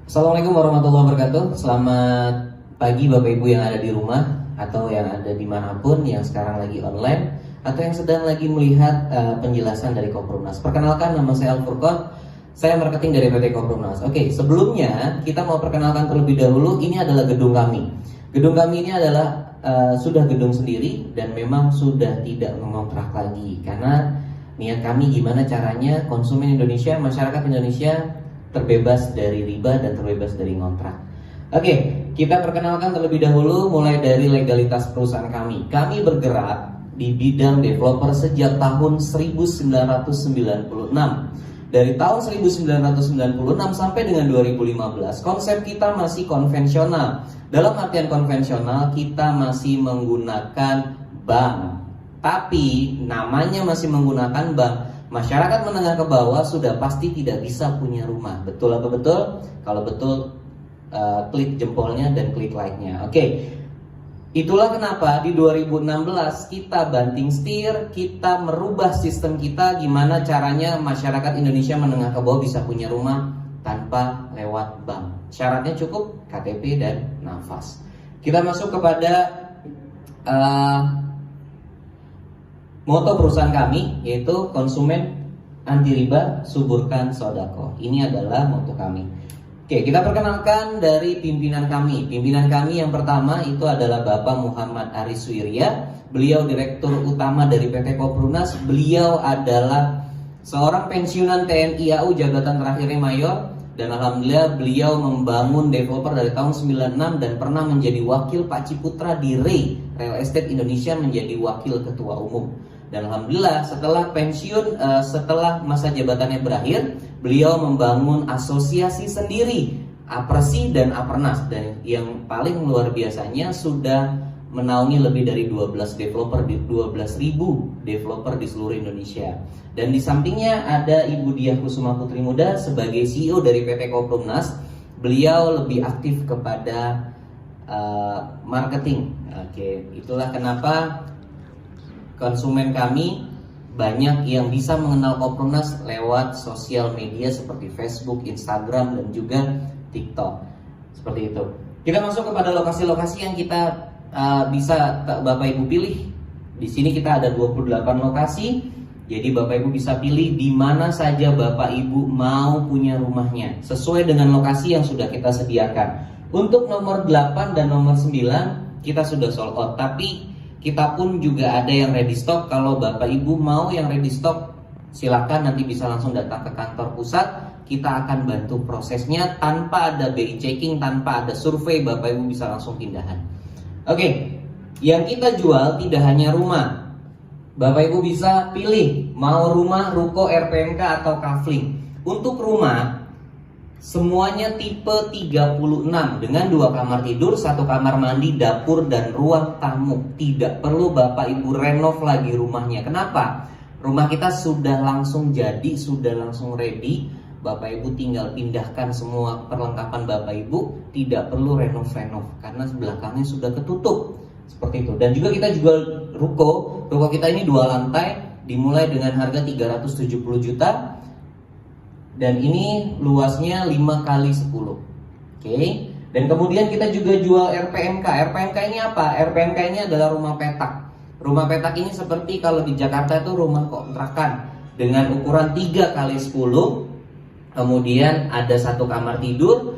Assalamualaikum warahmatullahi wabarakatuh. Selamat pagi Bapak Ibu yang ada di rumah atau yang ada dimanapun, yang sekarang lagi online atau yang sedang lagi melihat penjelasan dari Koprumnas. Perkenalkan, nama saya Al-Furqan, saya marketing dari PT Koprumnas. Oke, sebelumnya kita mau perkenalkan terlebih dahulu, ini adalah gedung kami. Gedung kami ini adalah sudah gedung sendiri dan memang sudah tidak mengontrak lagi, karena niat kami gimana caranya konsumen Indonesia, masyarakat Indonesia terbebas dari riba dan terbebas dari ngontrak. Oke, kita perkenalkan terlebih dahulu mulai dari legalitas perusahaan kami. Kami bergerak di bidang developer sejak tahun 1996. Dari tahun 1996 sampai dengan 2015, konsep kita masih konvensional. Dalam artian konvensional, kita masih menggunakan bank. Tapi namanya masih menggunakan bank. Masyarakat menengah ke bawah sudah pasti tidak bisa punya rumah. Betul apa betul? Kalau betul, klik jempolnya dan klik like-nya. Oke. Itulah kenapa di 2016 kita banting setir, kita merubah sistem kita gimana caranya masyarakat Indonesia menengah ke bawah bisa punya rumah tanpa lewat bank. Syaratnya cukup KTP dan nafas. Kita masuk kepada moto perusahaan kami, yaitu konsumen anti riba, suburkan sodako. Ini adalah moto kami. Oke, kita perkenalkan dari pimpinan kami. Pimpinan kami yang pertama itu adalah Bapak Muhammad Aris Wirya. Beliau Direktur Utama dari PT Koprumnas. Beliau adalah seorang pensiunan TNI AU, jabatan terakhirnya mayor. Dan alhamdulillah beliau membangun developer dari tahun 96 dan pernah menjadi wakil Pak Ciputra di Real Estate Indonesia, menjadi wakil ketua umum. Dan alhamdulillah setelah pensiun, setelah masa jabatannya berakhir, beliau membangun asosiasi sendiri, Apresi dan Apernas. Dan yang paling luar biasanya sudah menaungi lebih dari 12.000 developer di seluruh Indonesia. Dan di sampingnya ada Ibu Diah Kusuma Putri Muda sebagai CEO dari PT Koprumnas. Beliau lebih aktif kepada marketing. Oke, itulah kenapa konsumen kami banyak yang bisa mengenal Koprumnas lewat sosial media seperti Facebook, Instagram, dan juga TikTok. Seperti itu. Kita masuk kepada lokasi-lokasi yang kita bisa Bapak Ibu pilih. Di sini kita ada 28 lokasi. Jadi Bapak Ibu bisa pilih di mana saja Bapak Ibu mau punya rumahnya sesuai dengan lokasi yang sudah kita sediakan. Untuk nomor 8 dan nomor 9 kita sudah sold out, tapi kita pun juga ada yang ready stock. Kalau Bapak Ibu mau yang ready stock, silakan nanti bisa langsung datang ke kantor pusat. Kita akan bantu prosesnya tanpa ada BI checking, tanpa ada survei. Bapak Ibu bisa langsung pindahan. Oke, yang kita jual tidak hanya rumah. Bapak Ibu bisa pilih mau rumah, ruko, RPMK atau kafling. Untuk rumah semuanya tipe 36 dengan 2 kamar tidur, 1 kamar mandi, dapur, dan ruang tamu. Tidak perlu Bapak Ibu renov lagi rumahnya. Kenapa? Rumah kita sudah langsung jadi, sudah langsung ready. Bapak Ibu tinggal pindahkan semua perlengkapan Bapak Ibu, tidak perlu renov-renov karena belakangnya sudah ketutup. Seperti itu. Dan juga kita jual ruko. Ruko kita ini 2 lantai, dimulai dengan harga 370 juta. Dan ini luasnya 5x10. Oke. Dan kemudian kita juga jual RPMK. RPMK ini apa? RPMK ini adalah rumah petak. Rumah petak ini seperti kalau di Jakarta itu rumah kontrakan dengan ukuran 3x10. Kemudian ada 1 kamar tidur,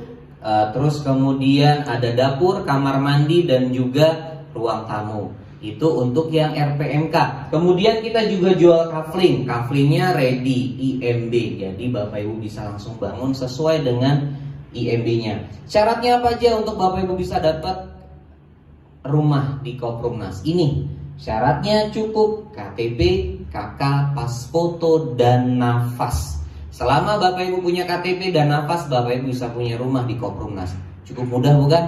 terus kemudian ada dapur, kamar mandi, dan juga ruang tamu. Itu untuk yang RPMK. Kemudian kita juga jual kafling. Kaflingnya ready, IMB. Jadi Bapak Ibu bisa langsung bangun sesuai dengan IMB-nya. Syaratnya apa aja untuk Bapak Ibu bisa dapat rumah di Koprumnas? Ini syaratnya cukup KTP, KK, pas foto, dan nafas. Selama Bapak Ibu punya KTP dan nafas, Bapak Ibu bisa punya rumah di Koprumnas. Cukup mudah bukan?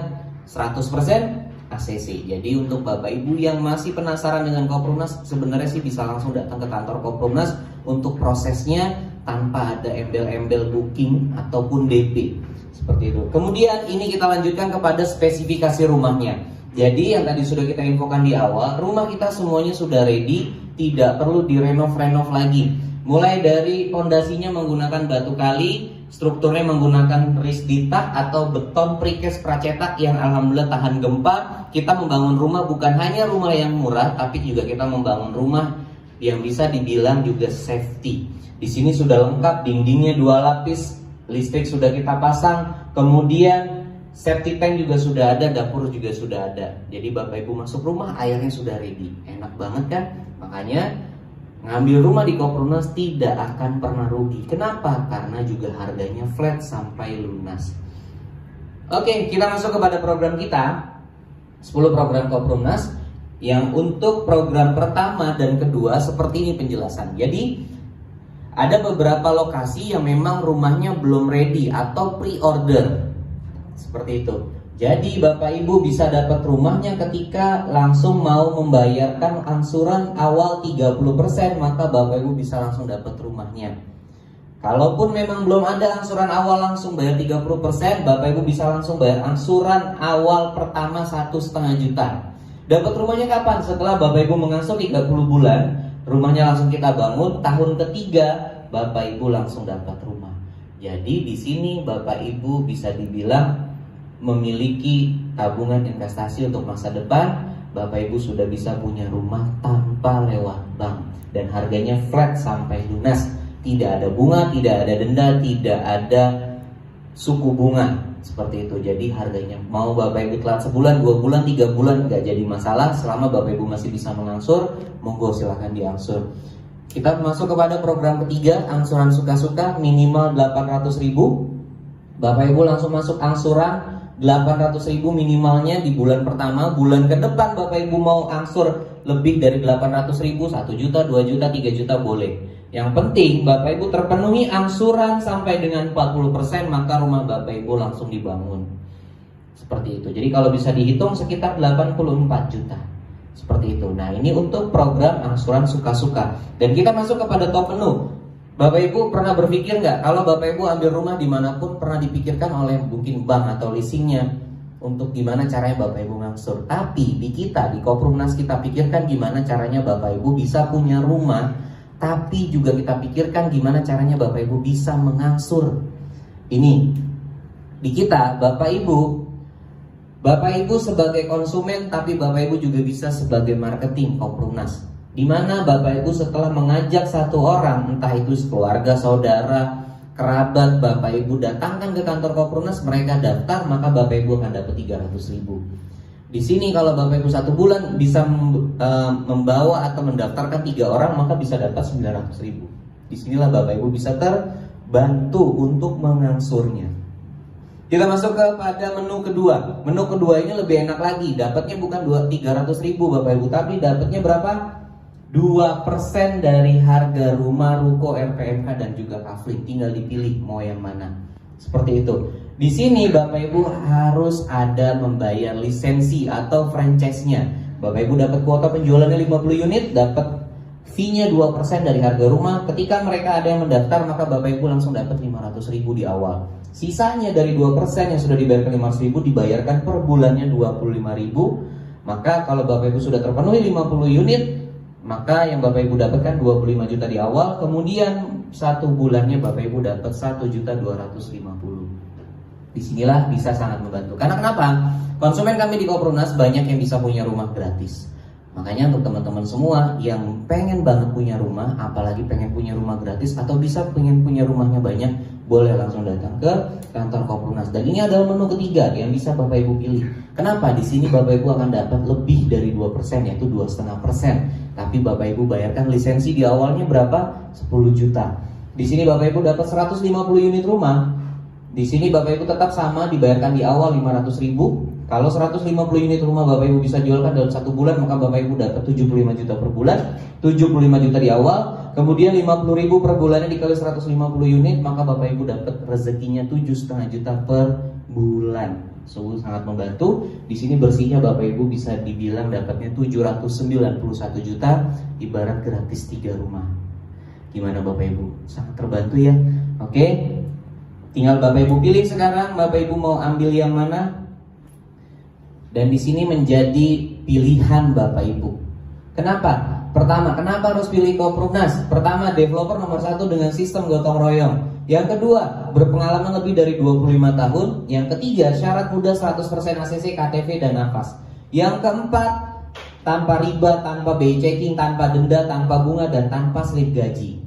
100% ACC. Jadi untuk Bapak Ibu yang masih penasaran dengan Koprumnas, sebenarnya sih bisa langsung datang ke kantor Koprumnas untuk prosesnya tanpa ada embel-embel booking ataupun DP. Seperti itu. Kemudian ini kita lanjutkan kepada spesifikasi rumahnya. Jadi yang tadi sudah kita infokan di awal, rumah kita semuanya sudah ready, tidak perlu direnov-renov lagi. Mulai dari pondasinya menggunakan batu kali, Strukturnya menggunakan risdita atau beton precast pracetak yang alhamdulillah tahan gempa. Kita membangun rumah bukan hanya rumah yang murah, tapi juga kita membangun rumah yang bisa dibilang juga safety. Di sini sudah lengkap, dindingnya 2 lapis, listrik sudah kita pasang, kemudian safety tank juga sudah ada, dapur juga sudah ada. Jadi Bapak Ibu masuk rumah, airnya sudah ready. Enak banget kan? Makanya ngambil rumah di Koprunas tidak akan pernah rugi. Kenapa? Karena juga harganya flat sampai lunas. Oke, kita masuk kepada program kita. 10 program Koprunas. Yang untuk program pertama dan kedua seperti ini penjelasan. Jadi ada beberapa lokasi yang memang rumahnya belum ready atau pre-order. Seperti itu. Jadi Bapak Ibu bisa dapat rumahnya ketika langsung mau membayarkan angsuran awal 30%, maka Bapak Ibu bisa langsung dapat rumahnya. Kalaupun memang belum ada angsuran awal langsung bayar 30%, Bapak Ibu bisa langsung bayar angsuran awal pertama 1,5 juta. Dapat rumahnya kapan? Setelah Bapak Ibu mengangsur 30 bulan, rumahnya langsung kita bangun, tahun ketiga Bapak Ibu langsung dapat rumah. Jadi di sini Bapak Ibu bisa dibilang memiliki tabungan investasi untuk masa depan. Bapak Ibu sudah bisa punya rumah tanpa lewat bank dan harganya flat sampai lunas. Tidak ada bunga, tidak ada denda, tidak ada suku bunga. Seperti itu. Jadi harganya mau Bapak Ibu telat sebulan, 2 bulan, 3 bulan nggak jadi masalah. Selama Bapak Ibu masih bisa mengangsur, monggo silahkan diangsur. Kita masuk kepada program ketiga, angsuran suka-suka minimal 800.000. Bapak Ibu langsung masuk angsuran 800.000 minimalnya di bulan pertama. Bulan ke depan Bapak Ibu mau angsur lebih dari 800.000, 1 juta, 2 juta, 3 juta boleh. Yang penting Bapak Ibu terpenuhi angsuran sampai dengan 40%, maka rumah Bapak Ibu langsung dibangun. Seperti itu. Jadi kalau bisa dihitung sekitar 84 juta. Seperti itu. Nah, ini untuk program angsuran suka-suka. Dan kita masuk kepada top menu. Bapak Ibu pernah berpikir nggak kalau Bapak Ibu ambil rumah dimanapun pernah dipikirkan oleh mungkin bank atau leasingnya untuk gimana caranya Bapak Ibu ngangsur. Tapi di kita di Koprunas kita pikirkan gimana caranya Bapak Ibu bisa punya rumah, tapi juga kita pikirkan gimana caranya Bapak Ibu bisa mengangsur. Ini di kita Bapak Ibu sebagai konsumen, tapi Bapak Ibu juga bisa sebagai marketing Koprunas. Di mana Bapak Ibu setelah mengajak satu orang, entah itu keluarga, saudara, kerabat, Bapak Ibu datangkan ke kantor Koprunas, mereka daftar, maka Bapak Ibu akan dapat 300.000. Di sini kalau Bapak Ibu 1 bulan bisa membawa atau mendaftarkan 3 orang, maka bisa dapat 900.000. Disinilah Bapak Ibu bisa terbantu untuk mengangsurnya. Kita masuk kepada menu kedua. Menu kedua ini lebih enak lagi. Dapatnya bukan 300.000 Bapak Ibu, tapi dapatnya berapa? 2% dari harga rumah, ruko, RPMK dan juga kafling. Tinggal dipilih mau yang mana. Seperti itu. Di sini Bapak Ibu harus ada membayar lisensi atau franchise-nya. Bapak Ibu dapat kuota penjualannya 50 unit, dapat fee-nya 2% dari harga rumah. Ketika mereka ada yang mendaftar, maka Bapak Ibu langsung dapat 500.000 di awal. Sisanya dari 2% yang sudah dibayarkan 500.000 dibayarkan per bulannya 25.000. Maka kalau Bapak Ibu sudah terpenuhi 50 unit, maka yang Bapak Ibu dapatkan 25 juta di awal. Kemudian 1 bulannya Bapak Ibu dapat 1.250.000. Disinilah bisa sangat membantu. Karena kenapa? Konsumen kami di Koprunas banyak yang bisa punya rumah gratis. Makanya untuk teman-teman semua yang pengen banget punya rumah, apalagi pengen punya rumah gratis atau bisa pengen punya rumahnya banyak, boleh langsung datang ke kantor Koprunas. Dan ini adalah menu ketiga yang bisa Bapak Ibu pilih. Kenapa? Di sini Bapak Ibu akan dapat lebih dari 2%, yaitu 2,5%. Tapi Bapak Ibu bayarkan lisensi di awalnya berapa? 10 juta. Di sini Bapak Ibu dapat 150 unit rumah. Di sini Bapak Ibu tetap sama, dibayarkan di awal 500.000. Kalau 150 unit rumah Bapak Ibu bisa jualkan dalam 1 bulan, maka Bapak Ibu dapat 75 juta per bulan, 75 juta di awal. Kemudian 50.000 per bulannya dikali 150 unit, maka Bapak Ibu dapat rezekinya 7,5 juta per bulan. Sungguh sangat membantu. Di sini bersihnya Bapak Ibu bisa dibilang dapatnya 791 juta, ibarat gratis 3 rumah. Gimana Bapak Ibu? Sangat terbantu ya. Oke. Tinggal Bapak Ibu pilih sekarang, Bapak Ibu mau ambil yang mana? Dan di sini menjadi pilihan Bapak Ibu. Kenapa? Pertama, kenapa harus pilih Koprunas? Pertama, developer nomor 1 dengan sistem gotong royong. Yang kedua, berpengalaman lebih dari 25 tahun. Yang ketiga, syarat muda 100% ACC, KTP, dan nafas. Yang keempat, tanpa riba, tanpa BI checking, tanpa denda, tanpa bunga, dan tanpa slip gaji.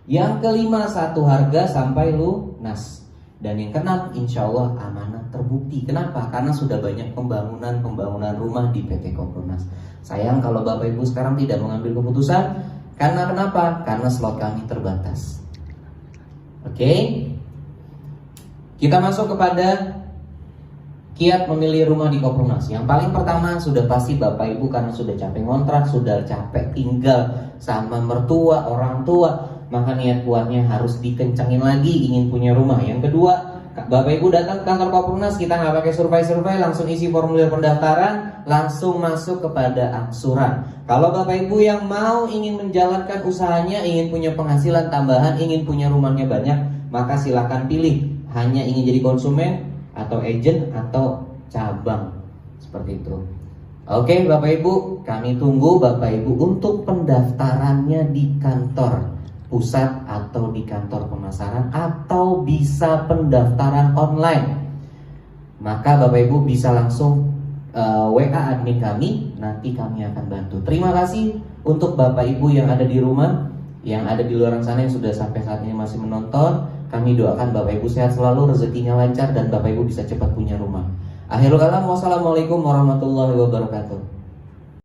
Yang kelima, satu harga sampai lunas. Dan yang keenam, insya Allah amanah terbukti. Kenapa? Karena sudah banyak pembangunan rumah di PT Kompronas. Sayang kalau Bapak Ibu sekarang tidak mengambil keputusan. Karena kenapa? Karena slot kami terbatas. Oke, kita masuk kepada kiat memilih rumah di Kompronas. Yang paling pertama sudah pasti Bapak Ibu karena sudah capek ngontrak, sudah capek tinggal sama mertua, orang tua, maka niat kuatnya harus dikencangin lagi ingin punya rumah. Yang kedua, Bapak Ibu datang ke kantor Kompronas, kita nggak pakai survei, langsung isi formulir pendaftaran, langsung masuk kepada angsuran. Kalau Bapak Ibu yang mau ingin menjalankan usahanya, ingin punya penghasilan tambahan, ingin punya rumahnya banyak, maka silakan pilih hanya ingin jadi konsumen atau agent atau cabang seperti itu. Oke Bapak Ibu, kami tunggu Bapak Ibu untuk pendaftarannya di kantor pusat atau di kantor pemasaran, atau bisa pendaftaran online. Maka Bapak Ibu bisa langsung WA admin kami, nanti kami akan bantu. Terima kasih untuk Bapak Ibu yang ada di rumah, yang ada di luar sana yang sudah sampai saat ini masih menonton. Kami doakan Bapak Ibu sehat selalu, rezekinya lancar, dan Bapak Ibu bisa cepat punya rumah. Akhirul kalam, wassalamualaikum warahmatullahi wabarakatuh.